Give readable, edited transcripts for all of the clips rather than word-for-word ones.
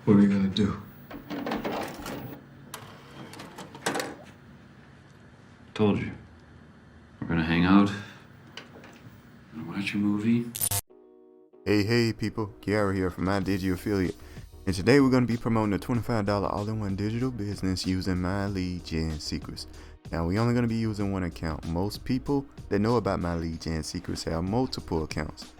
What are we gonna do? Told you. We're gonna hang out, and watch a movie. Hey people, Kiara here from My Digi Affiliate, and today we're going to be promoting a $25 all-in-one digital business using My Lead Gen Secrets. Now we're only going to be using one account. Most people that know about My Lead Gen Secrets have multiple accounts,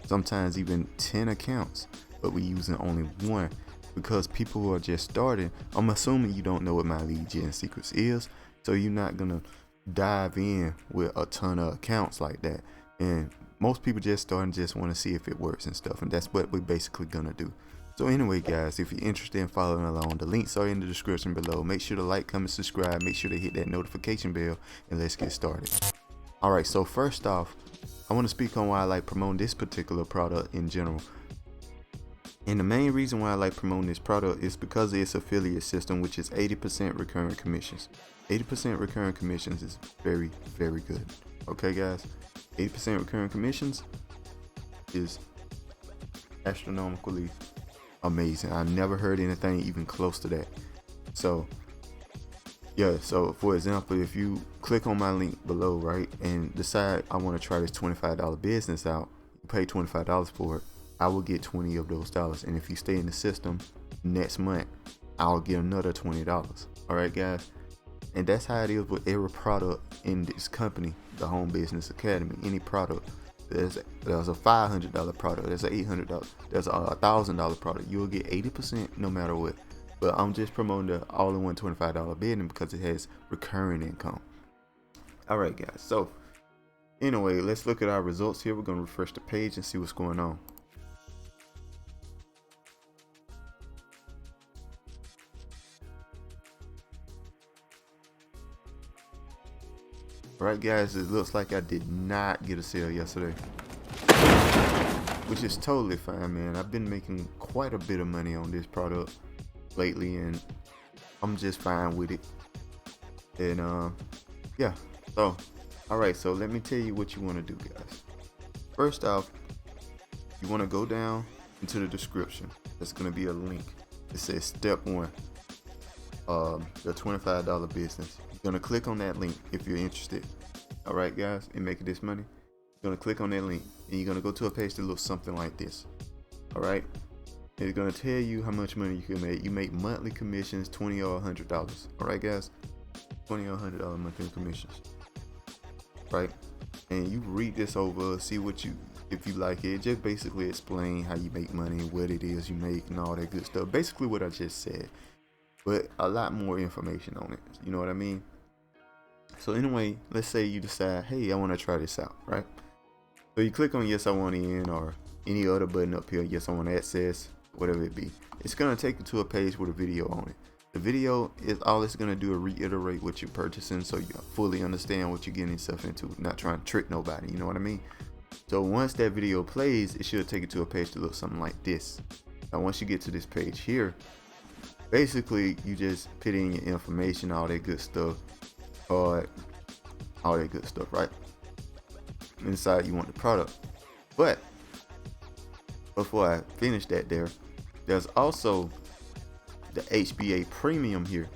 sometimes even 10 accounts, but we're using only one because people who are just starting, I'm assuming you don't know what My Lead Gen Secrets is, so you're not going to dive in with a ton of accounts like that. And most people just start and just want to see if it works and stuff, and that's what we're basically gonna do. So anyway guys, if you're interested in following along, the links are in the description below. Make sure to like, comment, subscribe, make sure to hit that notification bell, and let's get started. Alright, so first off, I want to speak on why I like promoting this particular product in general. And the main reason why I like promoting this product is because of its affiliate system, which is 80% recurring commissions. 80% recurring commissions is very, very good. Okay guys, 80% recurring commissions is astronomically amazing. I've never heard anything even close to that. So yeah, so for example, if you click on my link below, right, and decide I want to try this $25 business out, you pay $25 for it, I will get 20 of those dollars. And if you stay in the system next month, I'll get another $20. All right guys, and that's how it is with every product in this company, the Home Business Academy. Any product, there's a $500 product, there's an $800, there's a $1,000 product, you'll get 80% no matter what. But I'm just promoting the all-in-one $25 bidding because it has recurring income. All right guys, so anyway, let's look at our results here. We're going to refresh the page and see what's going on. Alright guys, it looks like I did not get a sale yesterday, which is totally fine, man. I've been making quite a bit of money on this product lately, and I'm just fine with it. And yeah, so alright, so let me tell you what you want to do guys. First off, you want to go down into the description. There's going to be a link. It says step 1, the $25 business. You're going to click on that link if you're interested. Alright guys, in making this money, you're going to click on that link and you're going to go to a page that looks something like this. Alright, it's going to tell you how much money you can make. You make monthly commissions, $20 or $100. Alright guys, $20 or $100 monthly commissions. Right, and you read this over, see what you, if you like it. Just basically explain how you make money, what it is you make, and all that good stuff. Basically what I just said, but a lot more information on it. You know what I mean? So anyway, let's say you decide, hey, I want to try this out, right? So you click on yes, I want in, or any other button up here, yes, I want access, whatever it be. It's going to take you to a page with a video on it. The video is all it's going to do is reiterate what you're purchasing, so you fully understand what you're getting yourself into, not trying to trick nobody, you know what I mean? So once that video plays, it should take you to a page that looks something like this. Now once you get to this page here, basically you just put in your information, all that good stuff, or all that good stuff, right? Inside you want the product. But before I finish that, there's also the HBA Premium here.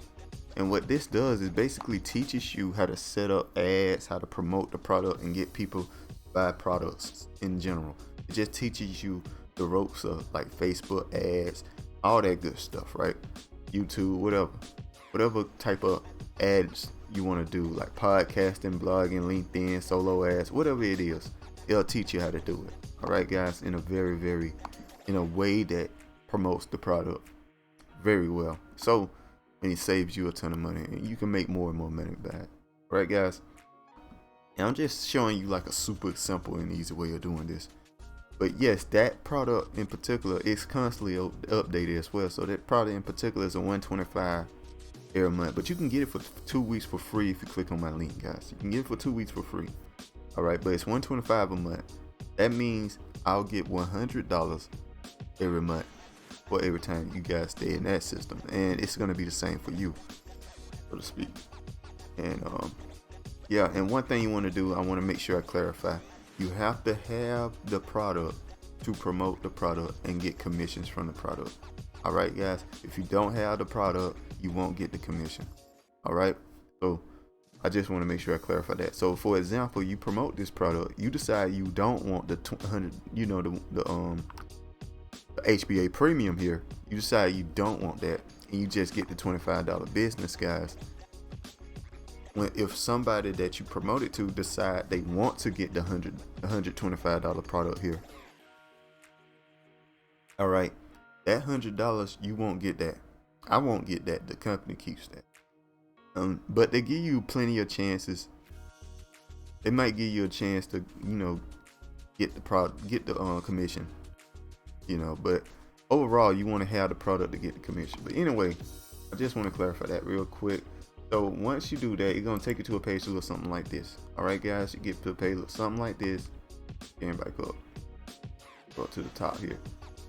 And what this does is basically teaches you how to set up ads, how to promote the product, and get people to buy products in general. It just teaches you the ropes of like Facebook ads, all that good stuff, right? YouTube, whatever type of ads you want to do, like podcasting, blogging, LinkedIn, solo ads, whatever it is, it'll teach you how to do it. All right guys, in a way that promotes the product very well. So, and it saves you a ton of money, and you can make more and more money back. All right guys, and I'm just showing you like a super simple and easy way of doing this. But yes, that product in particular is constantly updated as well. So that product in particular is a $125 every month, but you can get it for 2 weeks for free if you click on my link, guys. You can get it for 2 weeks for free. All right, but it's $125 a month. That means I'll get $100 every month for every time you guys stay in that system, and it's gonna be the same for you, so to speak. And yeah, and one thing you want to do, I want to make sure I clarify, you have to have the product to promote the product and get commissions from the product. All right, guys. If you don't have the product, you won't get the commission. All right. So I just want to make sure I clarify that. So for example, you promote this product, you decide you don't want the 200, the HBA premium here. You decide you don't want that, and you just get the $25 business, guys. If somebody that you promoted to decide they want to get the $125 product here, all right, that $100 you won't get that. I won't get that. The company keeps that. But they give you plenty of chances. They might give you a chance to, get the product, get the commission. But overall, you want to have the product to get the commission. But anyway, I just want to clarify that real quick. So once you do that, you're gonna take it to a page that looks something like this. All right, guys, you get to a page looks something like this. Scan back up. Go up to the top here.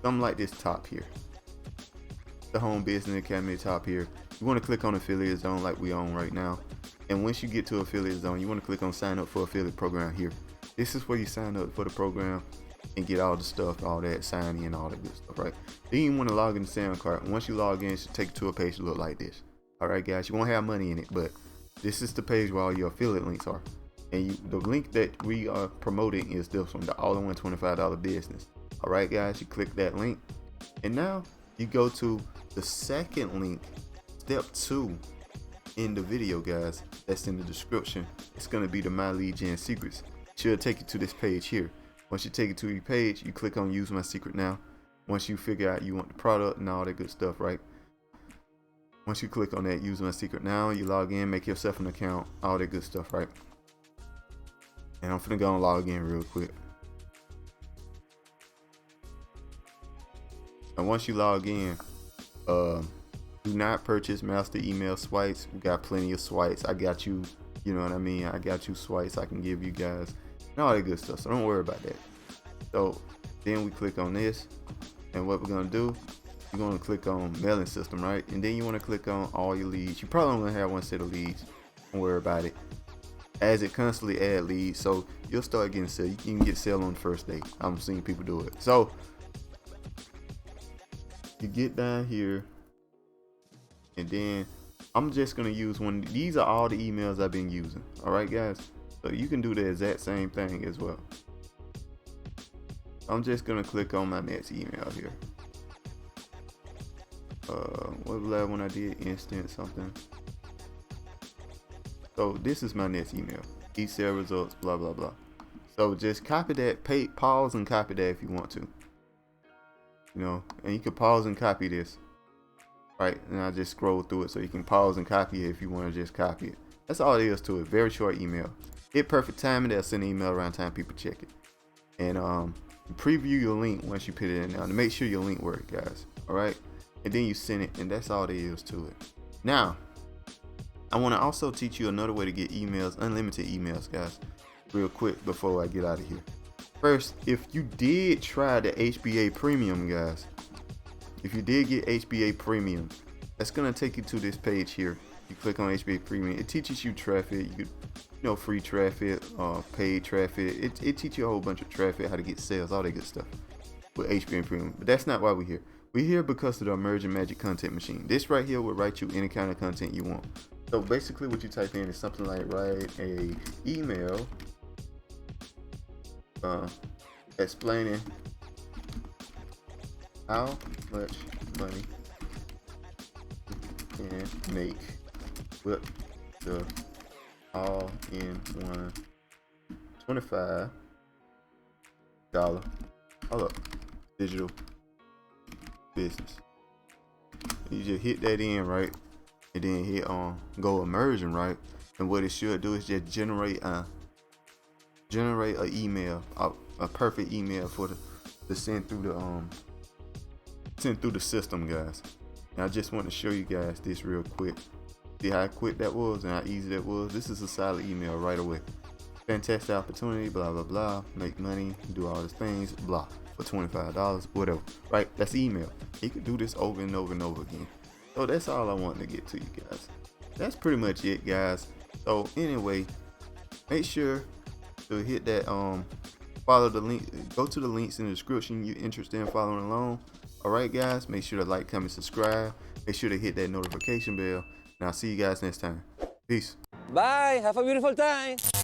Something like this top here. The Home Business Academy top here. You want to click on Affiliate Zone like we on right now. And once you get to Affiliate Zone, you want to click on Sign Up for Affiliate Program here. This is where you sign up for the program and get all the stuff, all that, sign in, all that good stuff, right? Then you want to log into SoundCard. Once you log in, it should take you to a page that look like this. All right, guys, you won't have money in it, but this is the page where all your affiliate links are. And the link that we are promoting is this one, the all-in-one $25 business. All right, guys, you click that link, and now you go to the second link, step 2 in the video, guys. That's in the description. It's gonna be the My Lead Gen Secrets. Should take you to this page here. Once you take it to your page, you click on Use My Secret Now. Once you figure out you want the product and all that good stuff, right? Once you click on that, Use My Secret Now, you log in, make yourself an account, all that good stuff, right? And I'm finna go and log in real quick. And once you log in, do not purchase master email swipes. We got plenty of swipes. I got you, you know what I mean? I got you swipes I can give you guys and all that good stuff. So don't worry about that. So then we click on this, and what we're gonna do, you're going to click on mailing system, right? And then you want to click on all your leads. You probably only have one set of leads. Don't worry about it. As it constantly add leads, so you'll start getting sale. You can get sale on the first day. I'm seeing people do it. So you get down here, and then I'm just going to use one. These are all the emails I've been using. All right, guys. So you can do the exact same thing as well. I'm just going to click on my next email here. What was the last one I did? Instant something. So this is my next email. E-sale results, blah blah blah. So just copy that, pause and copy that if you want to. And you can pause and copy this. Right, and I just scroll through it so you can pause and copy it if you want to just copy it. That's all it is to it. Very short email. Hit perfect timing. They'll send an email around time people check it. And preview your link once you put it in now to make sure your link works, guys. All right. And then you send it, and that's all there is to it. Now, I want to also teach you another way to get emails, unlimited emails, guys, real quick before I get out of here. First, if you did try the HBA Premium, guys, if you did get HBA Premium, that's going to take you to this page here. You click on HBA Premium. It teaches you traffic, free traffic, paid traffic. It teaches you a whole bunch of traffic, how to get sales, all that good stuff with HBA Premium. But that's not why we're here. We're here because of the Emerging Magic Content Machine. This right here will write you any kind of content you want. So basically what you type in is something like write a email explaining how much money you can make with the all-in-one $25 digital business. You just hit that in, right? And then hit on go immersion, right? And what it should do is just generate a email, a perfect email for to send through the system, guys. And I just want to show you guys this real quick. See how quick that was and how easy that was. This is a solid email right away. Fantastic opportunity, blah blah blah. Make money, do all these things, blah, for $25, whatever. Right? That's email. You can do this over and over and over again. So that's all I wanted to get to you guys. That's pretty much it, guys. So anyway, make sure to hit that follow the link, go to the links in the description you're interested in following along. All right, guys, make sure to like, comment, subscribe. Make sure to hit that notification bell. And I'll see you guys next time. Peace. Bye. Have a beautiful time.